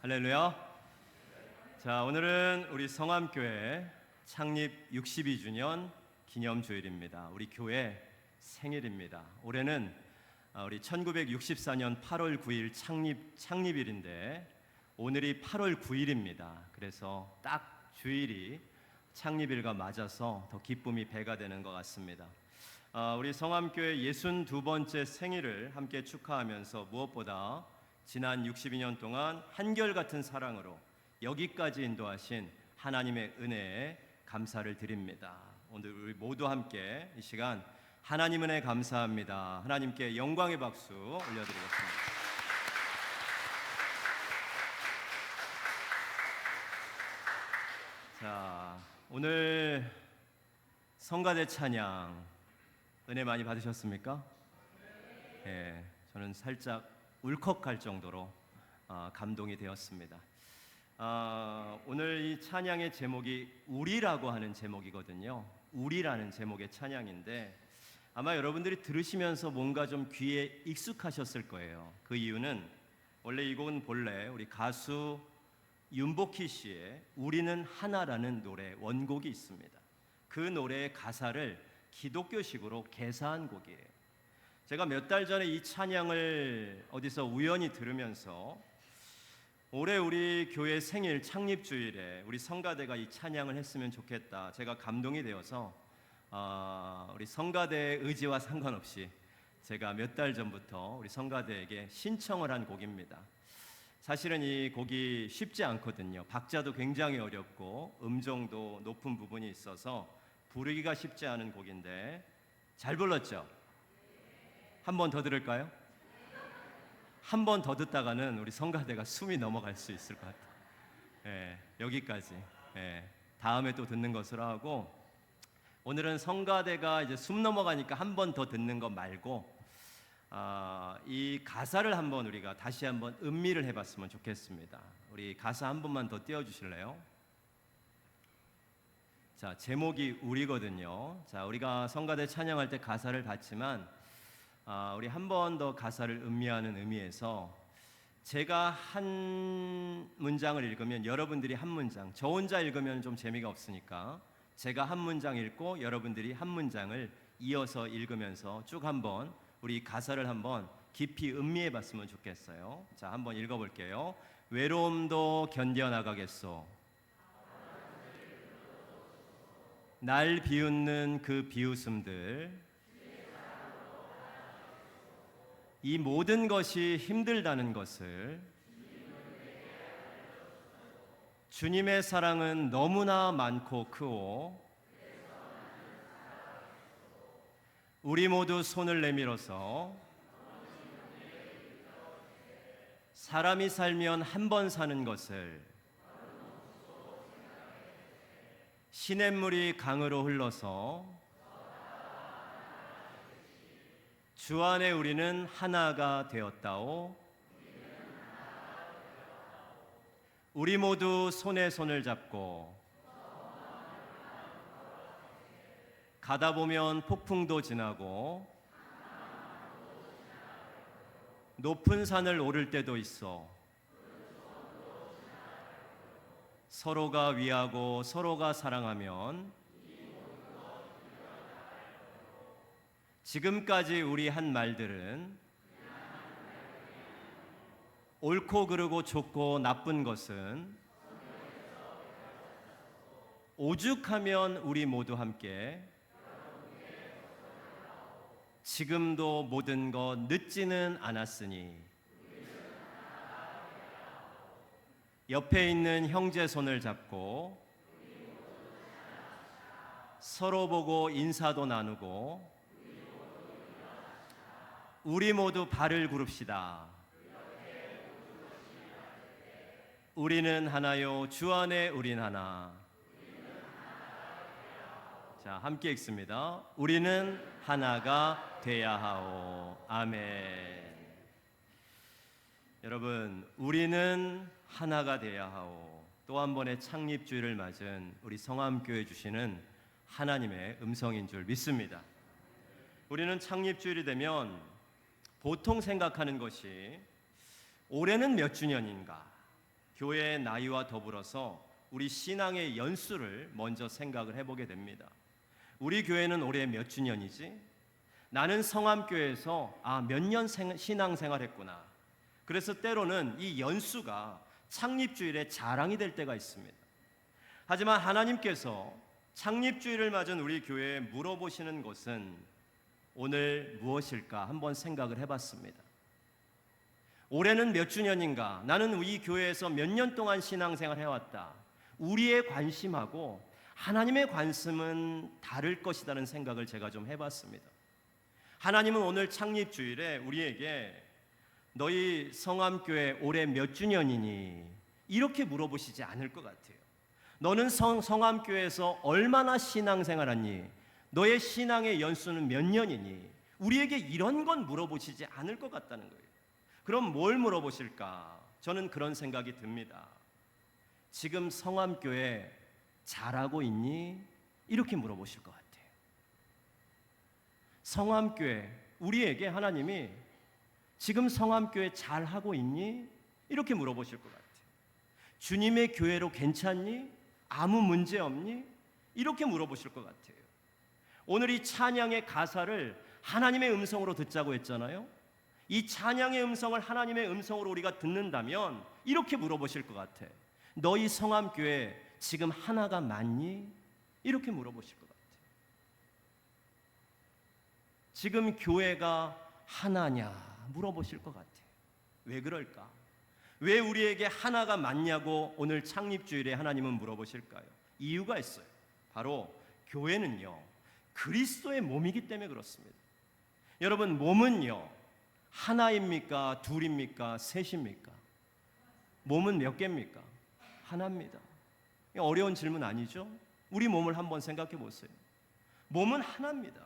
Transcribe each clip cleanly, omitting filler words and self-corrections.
할렐루야. 자, 오늘은 우리 성암교회 창립 62주년 기념주일입니다. 우리 교회 생일입니다. 올해는 우리 1964년 8월 9일 창립일인데 오늘이 8월 9일입니다. 그래서 딱 주일이 창립일과 맞아서 더 기쁨이 배가 되는 것 같습니다. 우리 성암교회 62번째 생일을 함께 축하하면서 무엇보다 지난 62년 동안 한결같은 사랑으로 여기까지 인도하신 하나님의 은혜에 감사를 드립니다. 오늘 우리 모두 함께 이 시간 하나님 은혜 감사합니다. 하나님께 영광의 박수 올려드리겠습니다. 자, 오늘 성가대 찬양 은혜 많이 받으셨습니까? 네, 저는 살짝 울컥할 정도로 감동이 되었습니다. 오늘 이 찬양의 제목이 우리라고 하는 제목이거든요. 우리라는 제목의 찬양인데 아마 여러분들이 들으시면서 뭔가 좀 귀에 익숙하셨을 거예요. 그 이유는 원래 이 곡은 본래 우리 가수 윤복희 씨의 우리는 하나라는 노래 원곡이 있습니다. 그 노래의 가사를 기독교식으로 개사한 곡이에요. 제가 몇 달 전에 이 찬양을 어디서 우연히 들으면서 올해 우리 교회 생일 창립주일에 우리 성가대가 이 찬양을 했으면 좋겠다. 제가 감동이 되어서 우리 성가대의 의지와 상관없이 제가 몇 달 전부터 우리 성가대에게 신청을 한 곡입니다. 사실은 이 곡이 쉽지 않거든요. 박자도 굉장히 어렵고 음정도 높은 부분이 있어서 부르기가 쉽지 않은 곡인데 잘 불렀죠? 한 번 더 들을까요? 한 번 더 듣다가는 우리 성가대가 숨이 넘어갈 수 있을 것 같아요. 여기까지. 다음에 또 듣는 것으로 하고 오늘은 성가대가 이제 숨 넘어가니까 한 번 더 듣는 것 말고 이 가사를 한번 우리가 다시 한번 음미를 해봤으면 좋겠습니다. 우리 가사 한 번만 더 띄워주실래요? 자, 제목이 우리거든요. 자, 우리가 성가대 찬양할 때 가사를 봤지만 우리 한 번 더 가사를 음미하는 의미에서 제가 한 문장을 읽으면 여러분들이 한 문장, 저 혼자 읽으면 좀 재미가 없으니까 제가 한 문장 읽고 여러분들이 한 문장을 이어서 읽으면서 쭉 한번 우리 가사를 한번 깊이 음미해 봤으면 좋겠어요. 자, 한번 읽어볼게요. 외로움도 견뎌나가겠소. 날 비웃는 그 비웃음들, 이 모든 것이 힘들다는 것을 주님의 사랑은 너무나 많고 크오. 우리 모두 손을 내밀어서 사람이 살면 한 번 사는 것을 시냇물이 강으로 흘러서 주 안에 우리는 하나가 되었다오. 우리 모두 손에 손을 잡고 가다 보면 폭풍도 지나고 높은 산을 오를 때도 있어. 서로가 위하고 서로가 사랑하면 지금까지 우리 한 말들은 옳고 그르고 좋고 나쁜 것은 오죽하면 우리 모두 함께 지금도 모든 것 늦지는 않았으니 옆에 있는 형제 손을 잡고 서로 보고 인사도 나누고 우리 모두 발을 구릅시다. 우리는 하나요 주 안에 우린 하나. 자, 함께 읽습니다. 우리는 하나가 돼야 하오. 아멘. 여러분, 우리는 하나가 돼야 하오. 또 한 번의 창립주일을 맞은 우리 성암교회 주시는 하나님의 음성인 줄 믿습니다. 우리는 창립주일이 되면 보통 생각하는 것이 올해는 몇 주년인가? 교회의 나이와 더불어서 우리 신앙의 연수를 먼저 생각을 해보게 됩니다. 우리 교회는 올해 몇 주년이지? 나는 성암교회에서 몇 년 신앙생활했구나. 그래서 때로는 이 연수가 창립주일의 자랑이 될 때가 있습니다. 하지만 하나님께서 창립주일을 맞은 우리 교회에 물어보시는 것은 오늘 무엇일까 한번 생각을 해봤습니다. 올해는 몇 주년인가? 나는 이 교회에서 몇 년 동안 신앙생활 해왔다. 우리의 관심하고 하나님의 관심은 다를 것이라는 생각을 제가 좀 해봤습니다. 하나님은 오늘 창립주일에 우리에게 너희 성암교회 올해 몇 주년이니? 이렇게 물어보시지 않을 것 같아요. 너는 성암교회에서 얼마나 신앙생활하니? 너의 신앙의 연수는 몇 년이니? 우리에게 이런 건 물어보시지 않을 것 같다는 거예요. 그럼 뭘 물어보실까? 저는 그런 생각이 듭니다. 지금 성암교회 잘하고 있니? 이렇게 물어보실 것 같아요. 성암교회, 우리에게 하나님이 지금 성암교회 잘하고 있니? 이렇게 물어보실 것 같아요. 주님의 교회로 괜찮니? 아무 문제 없니? 이렇게 물어보실 것 같아요. 오늘 이 찬양의 가사를 하나님의 음성으로 듣자고 했잖아요. 이 찬양의 음성을 하나님의 음성으로 우리가 듣는다면 이렇게 물어보실 것 같아. 너희 성암교회 지금 하나가 맞니? 이렇게 물어보실 것 같아요. 지금 교회가 하나냐? 물어보실 것 같아요. 왜 그럴까? 왜 우리에게 하나가 맞냐고 오늘 창립주일에 하나님은 물어보실까요? 이유가 있어요. 바로 교회는요, 그리스도의 몸이기 때문에 그렇습니다. 여러분, 몸은요, 하나입니까? 둘입니까? 셋입니까? 몸은 몇 개입니까? 하나입니다. 어려운 질문 아니죠? 우리 몸을 한번 생각해 보세요. 몸은 하나입니다.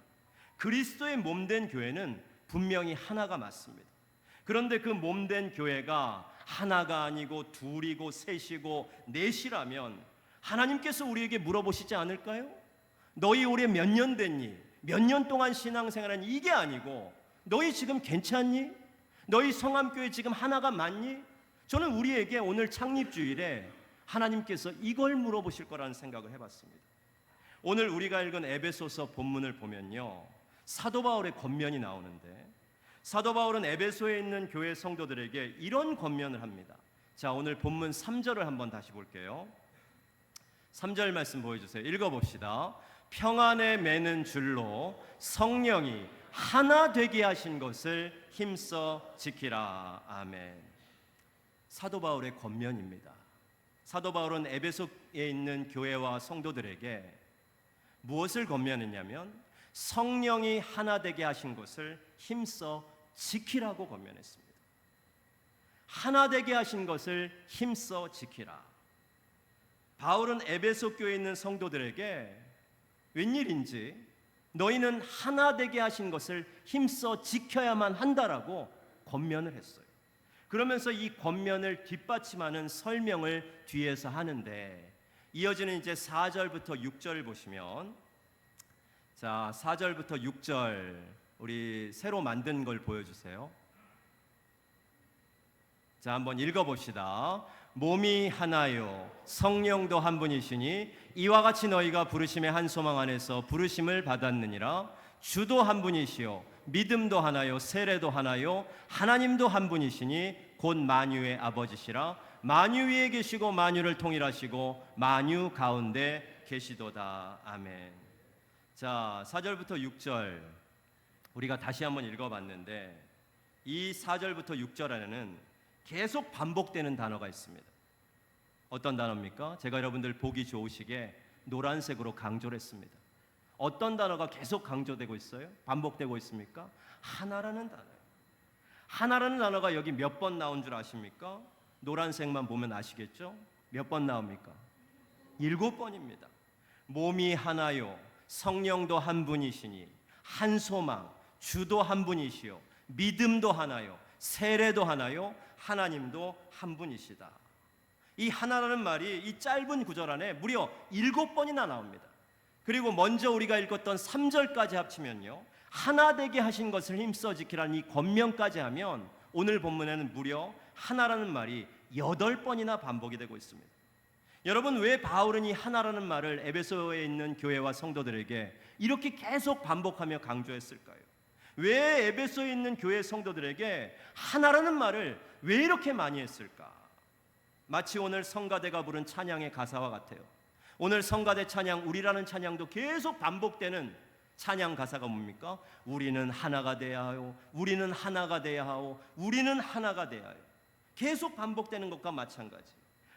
그리스도의 몸된 교회는 분명히 하나가 맞습니다. 그런데 그 몸된 교회가 하나가 아니고 둘이고 셋이고 넷이라면 하나님께서 우리에게 물어보시지 않을까요? 너희 올해 몇 년 됐니? 몇 년 동안 신앙생활하니? 이게 아니고 너희 지금 괜찮니? 너희 성암교회 지금 하나가 맞니? 저는 우리에게 오늘 창립주일에 하나님께서 이걸 물어보실 거라는 생각을 해봤습니다. 오늘 우리가 읽은 에베소서 본문을 보면요, 사도 바울의 권면이 나오는데 사도 바울은 에베소에 있는 교회 성도들에게 이런 권면을 합니다. 자, 오늘 본문 3절을 한번 다시 볼게요. 3절 말씀 보여주세요. 읽어봅시다. 평안에 매는 줄로 성령이 하나 되게 하신 것을 힘써 지키라. 아멘. 사도 바울의 권면입니다. 사도 바울은 에베소에 있는 교회와 성도들에게 무엇을 권면했냐면 성령이 하나 되게 하신 것을 힘써 지키라고 권면했습니다. 하나 되게 하신 것을 힘써 지키라. 바울은 에베소 교회에 있는 성도들에게 웬일인지 너희는 하나 되게 하신 것을 힘써 지켜야만 한다라고 권면을 했어요. 그러면서 이 권면을 뒷받침하는 설명을 뒤에서 하는데 이어지는 이제 4절부터 6절을 보시면, 자, 4절부터 6절 우리 새로 만든 걸 보여주세요. 자, 한번 읽어봅시다. 몸이 하나요 성령도 한 분이시니 이와 같이 너희가 부르심의 한 소망 안에서 부르심을 받았느니라. 주도 한 분이시요 믿음도 하나요 세례도 하나요 하나님도 한 분이시니 곧 만유의 아버지시라. 만유 위에 계시고 만유를 통일하시고 만유 가운데 계시도다. 아멘. 자, 4절부터 6절 우리가 다시 한번 읽어봤는데 이 4절부터 6절 안에는 계속 반복되는 단어가 있습니다. 어떤 단어입니까? 제가 여러분들 보기 좋으시게 노란색으로 강조를 했습니다. 어떤 단어가 계속 강조되고 있어요? 반복되고 있습니까? 하나라는 단어예요. 하나라는 단어가 여기 몇 번 나온 줄 아십니까? 노란색만 보면 아시겠죠? 몇 번 나옵니까? 7번입니다. 몸이 하나요 성령도 한 분이시니 한 소망 주도 한 분이시요 믿음도 하나요 세례도 하나요 하나님도 한 분이시다. 이 하나라는 말이 이 짧은 구절 안에 무려 7번이나 나옵니다. 그리고 먼저 우리가 읽었던 3절까지 합치면요 하나 되게 하신 것을 힘써 지키라는 이 권면까지 하면 오늘 본문에는 무려 하나라는 말이 8번이나 반복이 되고 있습니다. 여러분, 왜 바울은 이 하나라는 말을 에베소에 있는 교회와 성도들에게 이렇게 계속 반복하며 강조했을까요? 왜 에베소에 있는 교회 성도들에게 하나라는 말을 왜 이렇게 많이 했을까? 마치 오늘 성가대가 부른 찬양의 가사와 같아요. 오늘 성가대 찬양, 우리라는 찬양도 계속 반복되는 찬양 가사가 뭡니까? 우리는 하나가 돼야 하요, 우리는 하나가 돼야 하오, 우리는 하나가 돼야 하요. 계속 반복되는 것과 마찬가지.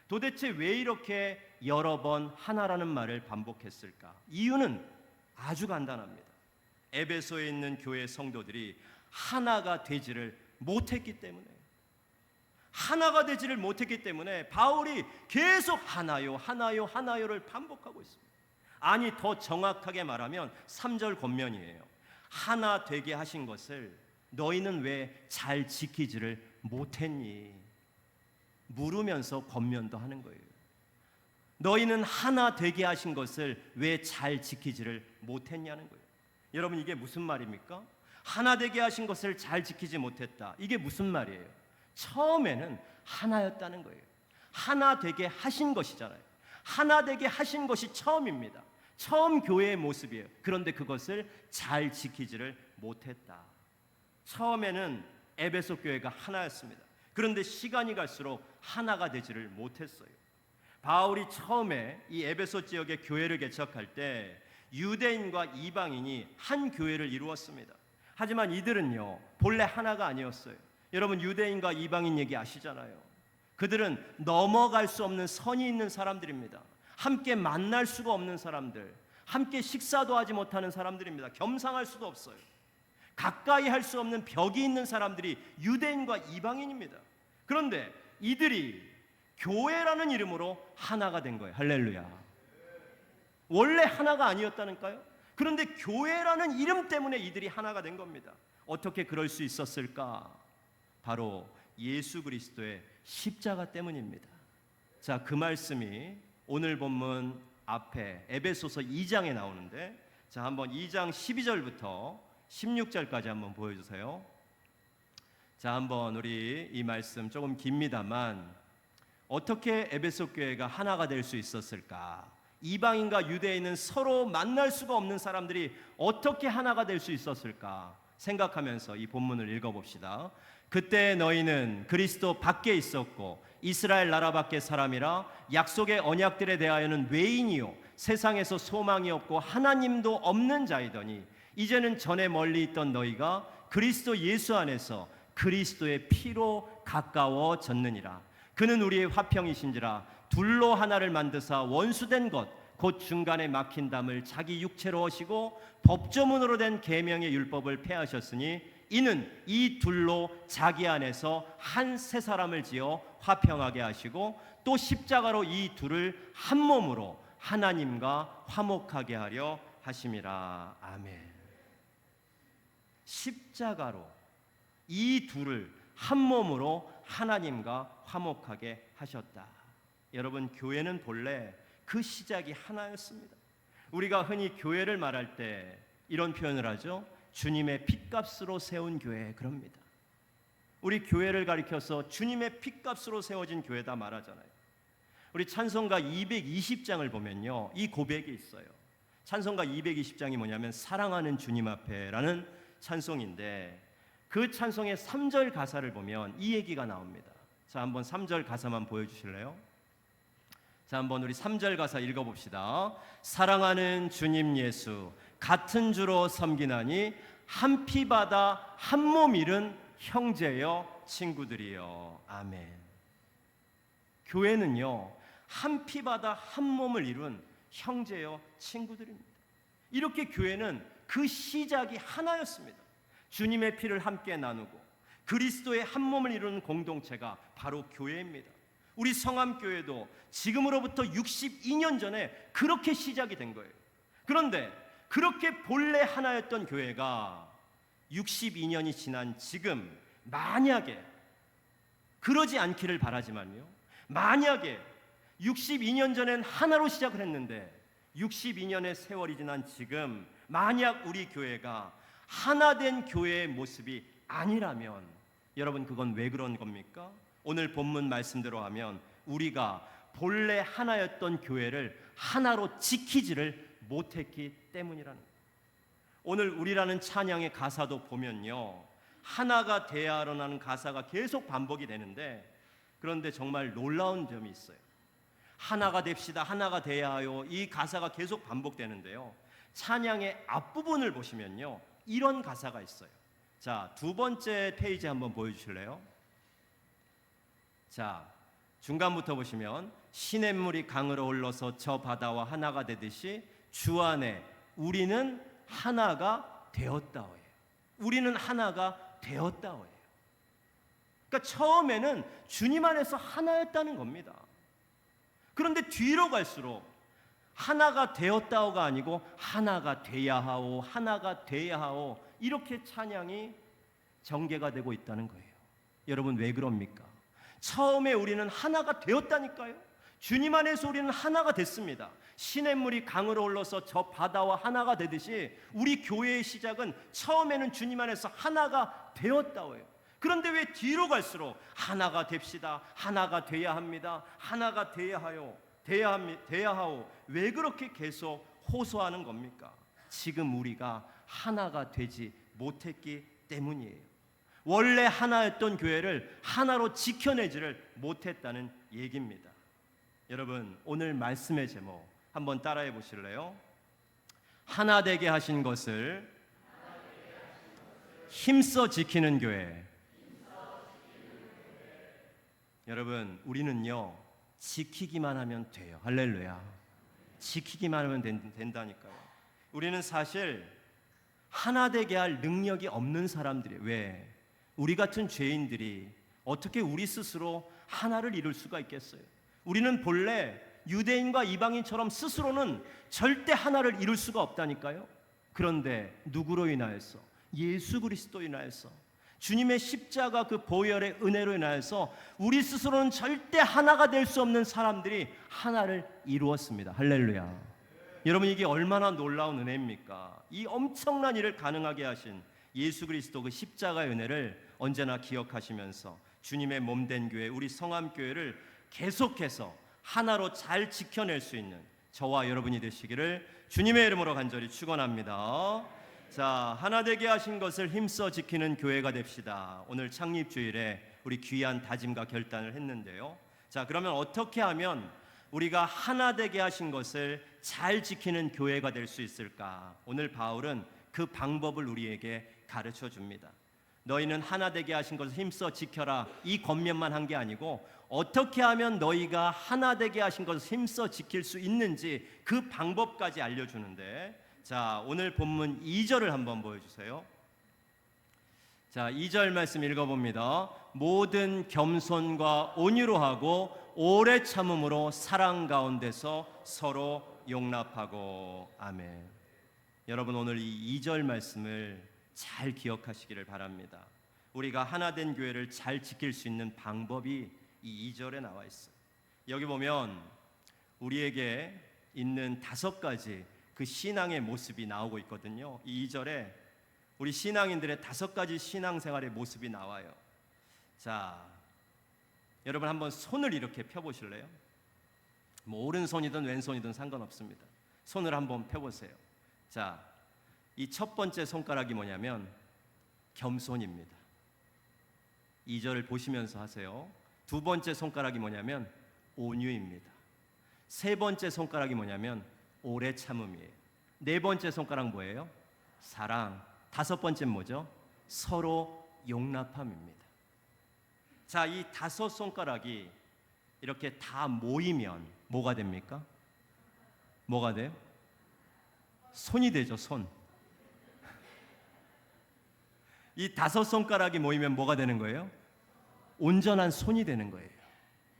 도대체 왜 이렇게 여러 번 하나라는 말을 반복했을까? 이유는 아주 간단합니다. 에베소에 있는 교회 성도들이 하나가 되지를 못했기 때문에, 하나가 되지를 못했기 때문에 바울이 계속 하나요, 하나요, 하나요를 반복하고 있습니다. 아니, 더 정확하게 말하면 3절 권면이에요. 하나 되게 하신 것을 너희는 왜 잘 지키지를 못했니? 물으면서 권면도 하는 거예요. 너희는 하나 되게 하신 것을 왜 잘 지키지를 못했냐는 거예요. 여러분, 이게 무슨 말입니까? 하나 되게 하신 것을 잘 지키지 못했다. 이게 무슨 말이에요? 처음에는 하나였다는 거예요. 하나 되게 하신 것이잖아요. 하나 되게 하신 것이 처음입니다. 처음 교회의 모습이에요. 그런데 그것을 잘 지키지를 못했다. 처음에는 에베소 교회가 하나였습니다. 그런데 시간이 갈수록 하나가 되지를 못했어요. 바울이 처음에 이 에베소 지역의 교회를 개척할 때 유대인과 이방인이 한 교회를 이루었습니다. 하지만 이들은요, 본래 하나가 아니었어요. 여러분, 유대인과 이방인 얘기 아시잖아요. 그들은 넘어갈 수 없는 선이 있는 사람들입니다. 함께 만날 수가 없는 사람들, 함께 식사도 하지 못하는 사람들입니다. 겸상할 수도 없어요. 가까이 할 수 없는 벽이 있는 사람들이 유대인과 이방인입니다. 그런데 이들이 교회라는 이름으로 하나가 된 거예요. 할렐루야. 원래 하나가 아니었다니까요. 그런데 교회라는 이름 때문에 이들이 하나가 된 겁니다. 어떻게 그럴 수 있었을까? 바로 예수 그리스도의 십자가 때문입니다. 자, 그 말씀이 오늘 본문 앞에 에베소서 2장에 나오는데, 자, 한번 2장 12절부터 16절까지 한번 보여주세요. 자, 한번 우리 이 말씀 조금 깁니다만, 어떻게 에베소 교회가 하나가 될 수 있었을까? 이방인과 유대인은 서로 만날 수가 없는 사람들이 어떻게 하나가 될 수 있었을까 생각하면서 이 본문을 읽어봅시다. 그때 너희는 그리스도 밖에 있었고 이스라엘 나라 밖의 사람이라 약속의 언약들에 대하여는 외인이요 세상에서 소망이 없고 하나님도 없는 자이더니 이제는 전에 멀리 있던 너희가 그리스도 예수 안에서 그리스도의 피로 가까워졌느니라. 그는 우리의 화평이신지라 둘로 하나를 만드사 원수된 것 곧 중간에 막힌 담을 자기 육체로 하시고 법조문으로 된 계명의 율법을 폐하셨으니 이는 이 둘로 자기 안에서 한 새 사람을 지어 화평하게 하시고 또 십자가로 이 둘을 한 몸으로 하나님과 화목하게 하려 하심이라. 아멘. 십자가로 이 둘을 한 몸으로 하나님과 화목하게 하셨다. 여러분, 교회는 본래 그 시작이 하나였습니다. 우리가 흔히 교회를 말할 때 이런 표현을 하죠. 주님의 핏값으로 세운 교회, 그럽니다. 우리 교회를 가리켜서 주님의 핏값으로 세워진 교회다 말하잖아요. 우리 찬송가 220장을 보면요, 이 고백이 있어요. 찬송가 220장이 뭐냐면 사랑하는 주님 앞에라는 찬송인데, 그 찬송의 3절 가사를 보면 이 얘기가 나옵니다. 자, 한번 3절 가사만 보여주실래요? 자, 한번 우리 3절 가사 읽어봅시다. 사랑하는 주님 예수 같은 주로 섬기나니 한 피 받아 한 몸 이룬 형제여 친구들이여. 아멘. 교회는요, 한 피 받아 한 몸을 이룬 형제여 친구들입니다. 이렇게 교회는 그 시작이 하나였습니다. 주님의 피를 함께 나누고 그리스도의 한 몸을 이루는 공동체가 바로 교회입니다. 우리 성암교회도 지금으로부터 62년 전에 그렇게 시작이 된 거예요. 그런데 그렇게 본래 하나였던 교회가 62년이 지난 지금 만약에 그러지 않기를 바라지만요, 만약에 62년 전엔 하나로 시작을 했는데 62년의 세월이 지난 지금 만약 우리 교회가 하나된 교회의 모습이 아니라면 여러분, 그건 왜 그런 겁니까? 오늘 본문 말씀대로 하면 우리가 본래 하나였던 교회를 하나로 지키지를 못했기 때문이라는 거예요. 오늘 우리라는 찬양의 가사도 보면요, 하나가 되야 하라는 가사가 계속 반복이 되는데, 그런데 정말 놀라운 점이 있어요. 하나가 됩시다, 하나가 되야 하요, 이 가사가 계속 반복되는데요, 찬양의 앞부분을 보시면요, 이런 가사가 있어요. 자, 두 번째 페이지 한번 보여주실래요? 자, 중간부터 보시면 시냇물이 강으로 흘러서 저 바다와 하나가 되듯이 주 안에 우리는 하나가 되었다오예요. 우리는 하나가 되었다오예요. 그러니까 처음에는 주님 안에서 하나였다는 겁니다. 그런데 뒤로 갈수록 하나가 되었다오가 아니고 하나가 돼야 하오, 하나가 돼야 하오, 이렇게 찬양이 전개가 되고 있다는 거예요. 여러분, 왜 그럽니까? 처음에 우리는 하나가 되었다니까요. 주님 안에서 우리는 하나가 됐습니다. 시냇물이 강으로 흘러서 저 바다와 하나가 되듯이 우리 교회의 시작은 처음에는 주님 안에서 하나가 되었다고요. 그런데 왜 뒤로 갈수록 하나가 됩시다, 하나가 돼야 합니다, 하나가 돼야 하요, 돼야 하오, 왜 그렇게 계속 호소하는 겁니까? 지금 우리가 하나가 되지 못했기 때문이에요. 원래 하나였던 교회를 하나로 지켜내지를 못했다는 얘기입니다. 여러분, 오늘 말씀의 제목 한번 따라해 보실래요? 하나 되게 하신 것을 힘써 지키는 교회. 여러분, 우리는요, 지키기만 하면 돼요. 할렐루야. 지키기만 하면 된다니까요. 우리는 사실 하나 되게 할 능력이 없는 사람들이에요. 왜? 우리 같은 죄인들이 어떻게 우리 스스로 하나를 이룰 수가 있겠어요? 우리는 본래 유대인과 이방인처럼 스스로는 절대 하나를 이룰 수가 없다니까요. 그런데 누구로 인하여서? 예수 그리스도로 인하여서, 주님의 십자가 그 보혈의 은혜로 인하여서 우리 스스로는 절대 하나가 될 수 없는 사람들이 하나를 이루었습니다. 할렐루야. 여러분, 이게 얼마나 놀라운 은혜입니까? 이 엄청난 일을 가능하게 하신 예수 그리스도 그 십자가의 은혜를 언제나 기억하시면서 주님의 몸된 교회, 우리 성암교회를 계속해서 하나로 잘 지켜낼 수 있는 저와 여러분이 되시기를 주님의 이름으로 간절히 축원합니다. 자, 하나 되게 하신 것을 힘써 지키는 교회가 됩시다. 오늘 창립주일에 우리 귀한 다짐과 결단을 했는데요. 자, 그러면 어떻게 하면 우리가 하나 되게 하신 것을 잘 지키는 교회가 될 수 있을까? 오늘 바울은 그 방법을 우리에게 가르쳐 줍니다. 너희는 하나 되게 하신 것을 힘써 지켜라, 이 권면만 한 게 아니고 어떻게 하면 너희가 하나 되게 하신 것을 힘써 지킬 수 있는지 그 방법까지 알려주는데, 자, 오늘 본문 2절을 한번 보여주세요. 자, 2절 말씀 읽어봅니다. 모든 겸손과 온유로 하고 오래 참음으로 사랑 가운데서 서로 용납하고. 아멘. 여러분, 오늘 이 2절 말씀을 잘 기억하시기를 바랍니다. 우리가 하나된 교회를 잘 지킬 수 있는 방법이 이 2절에 나와 있어요. 여기 보면 우리에게 있는 5가지 그 신앙의 모습이 나오고 있거든요. 이 2절에 우리 신앙인들의 5가지 신앙생활의 모습이 나와요. 자, 여러분 한번 손을 이렇게 펴보실래요? 뭐 오른손이든 왼손이든 상관없습니다. 손을 한번 펴보세요. 자, 이 첫 번째 손가락이 뭐냐면 겸손입니다. 2절을 보시면서 하세요. 두 번째 손가락이 뭐냐면 온유입니다. 세 번째 손가락이 뭐냐면 오래 참음이에요. 네 번째 손가락 뭐예요? 사랑. 다섯 번째는 뭐죠? 서로 용납함입니다. 자, 이 5 손가락이 이렇게 다 모이면 뭐가 됩니까? 뭐가 돼요? 손이 되죠, 손. 이 5 손가락이 모이면 뭐가 되는 거예요? 온전한 손이 되는 거예요.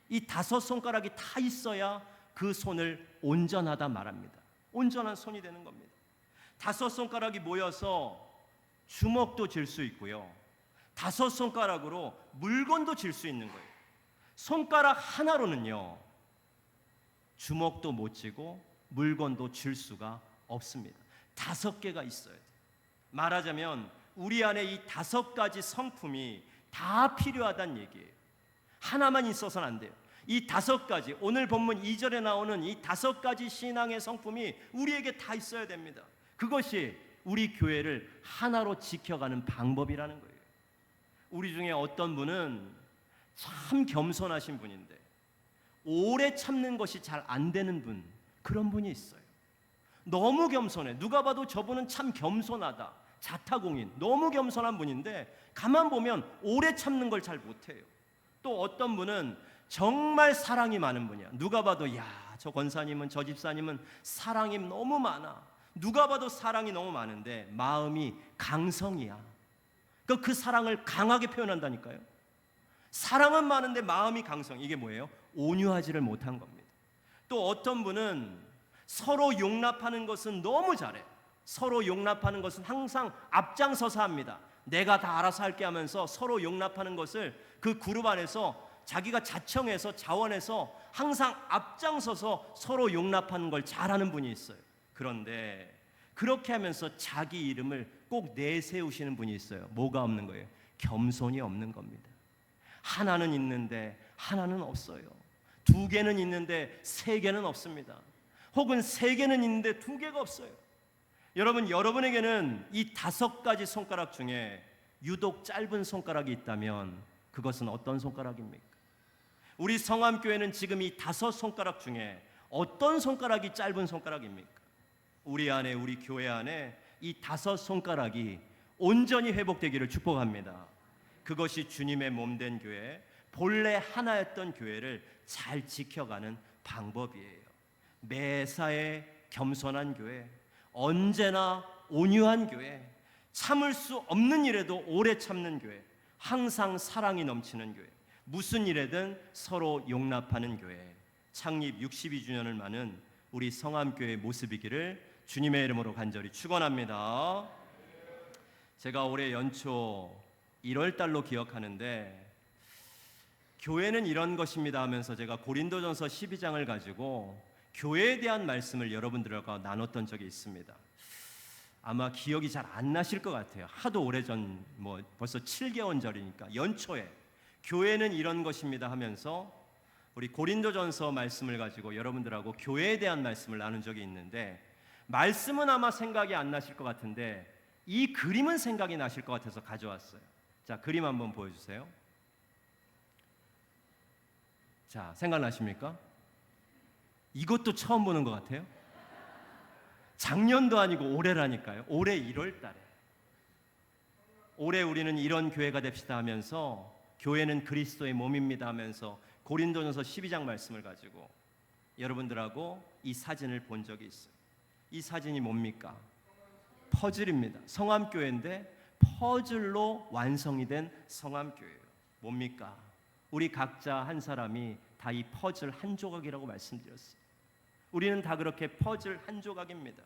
이 5 손가락이 다 있어야 그 손을 온전하다 말합니다. 온전한 손이 되는 겁니다. 5 손가락이 모여서 주먹도 쥘 수 있고요, 5 손가락으로 물건도 쥘 수 있는 거예요. 손가락 하나로는요, 주먹도 못 쥐고 물건도 쥘 수가 없습니다. 5개가 있어야 돼요. 말하자면 우리 안에 이 5가지 성품이 다 필요하다는 얘기예요. 하나만 있어서는 안 돼요. 이 5가지, 오늘 본문 2절에 나오는 이 5가지 신앙의 성품이 우리에게 다 있어야 됩니다. 그것이 우리 교회를 하나로 지켜가는 방법이라는 거예요. 우리 중에 어떤 분은 참 겸손하신 분인데 오래 참는 것이 잘 안 되는 분, 그런 분이 있어요. 너무 겸손해. 누가 봐도 저분은 참 겸손하다, 자타공인, 너무 겸손한 분인데 가만 보면 오래 참는 걸 잘 못해요. 또 어떤 분은 정말 사랑이 많은 분이야. 누가 봐도 야, 저 권사님은, 저 집사님은 사랑이 너무 많아. 누가 봐도 사랑이 너무 많은데 마음이 강성이야. 그 사랑을 강하게 표현한다니까요. 사랑은 많은데 마음이 강성. 이게 뭐예요? 온유하지를 못한 겁니다. 또 어떤 분은 서로 용납하는 것은 너무 잘해. 서로 용납하는 것은 항상 앞장서서 합니다. 내가 다 알아서 할게 하면서 서로 용납하는 것을 그 그룹 안에서 자기가 자청해서 자원해서 항상 앞장서서 서로 용납하는 걸 잘하는 분이 있어요. 그런데 그렇게 하면서 자기 이름을 꼭 내세우시는 분이 있어요. 뭐가 없는 거예요? 겸손이 없는 겁니다. 하나는 있는데 하나는 없어요. 2개는 있는데 3개는 없습니다. 혹은 3개는 있는데 2개가 없어요. 여러분, 여러분에게는 이 5가지 손가락 중에 유독 짧은 손가락이 있다면 그것은 어떤 손가락입니까? 우리 성암교회는 지금 이 5손가락 중에 어떤 손가락이 짧은 손가락입니까? 우리 안에, 우리 교회 안에 이 5손가락이 온전히 회복되기를 축복합니다. 그것이 주님의 몸된 교회, 본래 하나였던 교회를 잘 지켜가는 방법이에요. 매사에 겸손한 교회, 언제나 온유한 교회, 참을 수 없는 일에도 오래 참는 교회, 항상 사랑이 넘치는 교회, 무슨 일에든 서로 용납하는 교회, 창립 62주년을 맞는 우리 성암교회의 모습이기를 주님의 이름으로 간절히 축원합니다. 제가 올해 연초 1월 달로 기억하는데 교회는 이런 것입니다 하면서 제가 고린도전서 12장을 가지고 교회에 대한 말씀을 여러분들과 나눴던 적이 있습니다. 아마 기억이 잘 안 나실 것 같아요. 하도 오래전, 벌써 7개월 전이니까 연초에 교회는 이런 것입니다 하면서 우리 고린도전서 말씀을 가지고 여러분들하고 교회에 대한 말씀을 나눈 적이 있는데, 말씀은 아마 생각이 안 나실 것 같은데 이 그림은 생각이 나실 것 같아서 가져왔어요. 자, 그림 한번 보여주세요. 자, 생각나십니까? 이것도 처음 보는 것 같아요. 작년도 아니고 올해라니까요. 올해 1월 달에. 올해 우리는 이런 교회가 됩시다 하면서 교회는 그리스도의 몸입니다 하면서 고린도전서 12장 말씀을 가지고 여러분들하고 이 사진을 본 적이 있어요. 이 사진이 뭡니까? 퍼즐입니다. 성암교회인데 퍼즐로 완성이 된 성암교회예요. 뭡니까? 우리 각자 한 사람이 다 이 퍼즐 한 조각이라고 말씀드렸어요. 우리는 다 그렇게 퍼즐 한 조각입니다.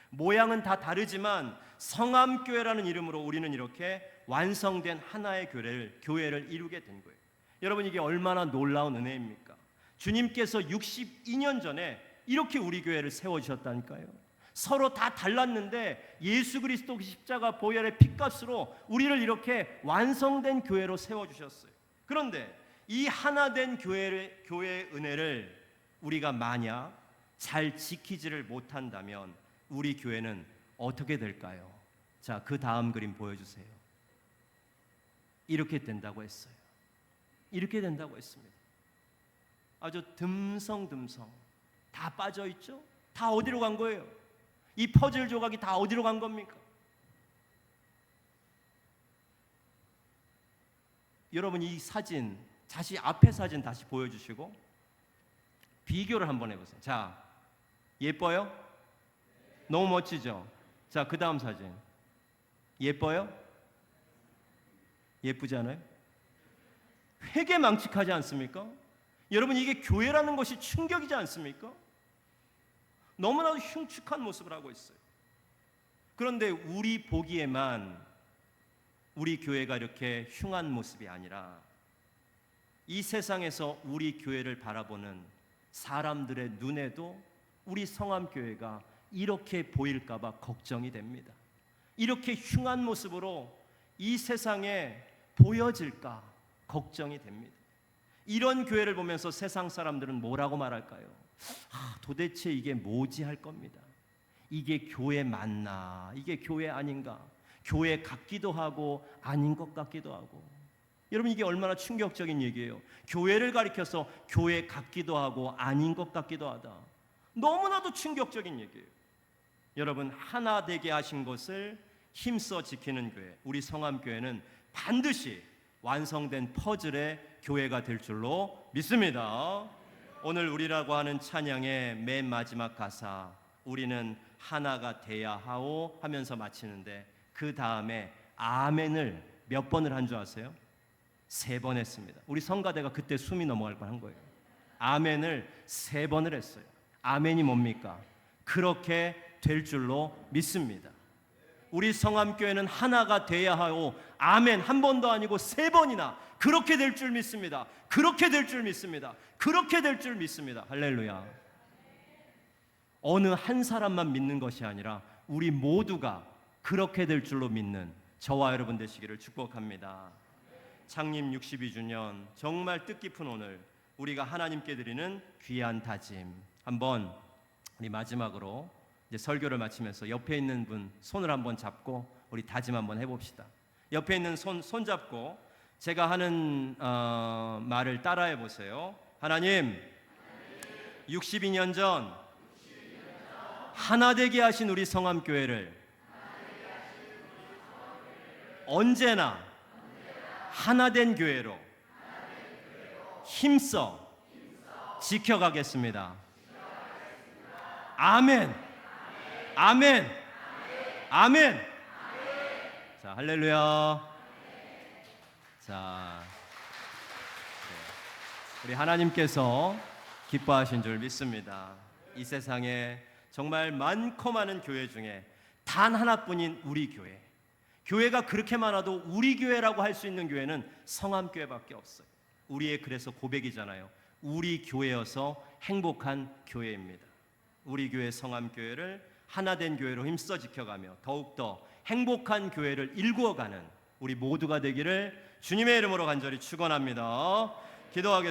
모양은 다 다르지만 성암교회라는 이름으로 우리는 이렇게 완성된 하나의 교회를 이루게 된 거예요. 여러분, 이게 얼마나 놀라운 은혜입니까? 주님께서 62년 전에 이렇게 우리 교회를 세워주셨다니까요. 서로 다 달랐는데 예수 그리스도 십자가 보혈의 피값으로 우리를 이렇게 완성된 교회로 세워주셨어요. 그런데 이 하나된 교회의 은혜를 우리가 만약 잘 지키지를 못한다면 우리 교회는 어떻게 될까요? 자, 그 다음 그림 보여주세요. 이렇게 된다고 했어요. 이렇게 된다고 했습니다. 아주 듬성듬성 다 빠져있죠? 다 어디로 간 거예요? 이 퍼즐 조각이 다 어디로 간 겁니까? 여러분, 이 사진, 다시 앞에 사진 다시 보여주시고 비교를 한번 해보세요. 자, 예뻐요? 너무 멋지죠? 자, 그 다음 사진 예뻐요? 예쁘지 않아요? 회개망측하지 않습니까? 여러분, 이게 교회라는 것이 충격이지 않습니까? 너무나도 흉측한 모습을 하고 있어요. 그런데 우리 보기에만 우리 교회가 이렇게 흉한 모습이 아니라 이 세상에서 우리 교회를 바라보는 사람들의 눈에도 우리 성암교회가 이렇게 보일까 봐 걱정이 됩니다. 이렇게 흉한 모습으로 이 세상에 보여질까 걱정이 됩니다. 이런 교회를 보면서 세상 사람들은 뭐라고 말할까요? 도대체 이게 뭐지 할 겁니다. 이게 교회 맞나? 이게 교회 아닌가? 교회 같기도 하고 아닌 것 같기도 하고. 여러분, 이게 얼마나 충격적인 얘기예요. 교회를 가리켜서 교회 같기도 하고 아닌 것 같기도 하다. 너무나도 충격적인 얘기예요. 여러분, 하나 되게 하신 것을 힘써 지키는 교회, 우리 성암교회는 반드시 완성된 퍼즐의 교회가 될 줄로 믿습니다. 오늘 우리라고 하는 찬양의 맨 마지막 가사, 우리는 하나가 돼야 하오 하면서 마치는데, 그 다음에 아멘을 몇 번을 한 줄 아세요? 3번 했습니다. 우리 성가대가 그때 숨이 넘어갈 뻔한 거예요. 아멘을 3번을 했어요. 아멘이 뭡니까? 그렇게 될 줄로 믿습니다. 우리 성암교회는 하나가 돼야 하오. 아멘 한 번도 아니고 3번이나 그렇게 될 줄 믿습니다. 그렇게 될 줄 믿습니다. 그렇게 될 줄 믿습니다. 할렐루야. 어느 한 사람만 믿는 것이 아니라 우리 모두가 그렇게 될 줄로 믿는 저와 여러분 되시기를 축복합니다. 창립 62주년 정말 뜻깊은 오늘, 우리가 하나님께 드리는 귀한 다짐, 한번 우리 마지막으로 이제 설교를 마치면서 옆에 있는 분 손을 한번 잡고 우리 다짐 한번 해봅시다. 옆에 있는 손 잡고 제가 하는 말을 따라해 보세요. 하나님, 62년 전 하나 되게 하신 우리 성암교회를 언제나 하나된 교회로 힘써 지켜가겠습니다. 아멘. 아멘. 아멘. 자, 할렐루야. 자, 우리 하나님께서 기뻐하신 줄 믿습니다. 이 세상에 정말 많고 많은 교회 중에 단 하나뿐인 우리 교회, 교회가 그렇게 많아도 우리 교회라고 할 수 있는 교회는 성암교회밖에 없어요. 우리의 그래서 고백이잖아요. 우리 교회여서 행복한 교회입니다. 우리 교회 성암교회를 하나된 교회로 힘써 지켜가며 더욱더 행복한 교회를 일구어가는 우리 모두가 되기를 주님의 이름으로 간절히 축원합니다. 기도하겠습니다.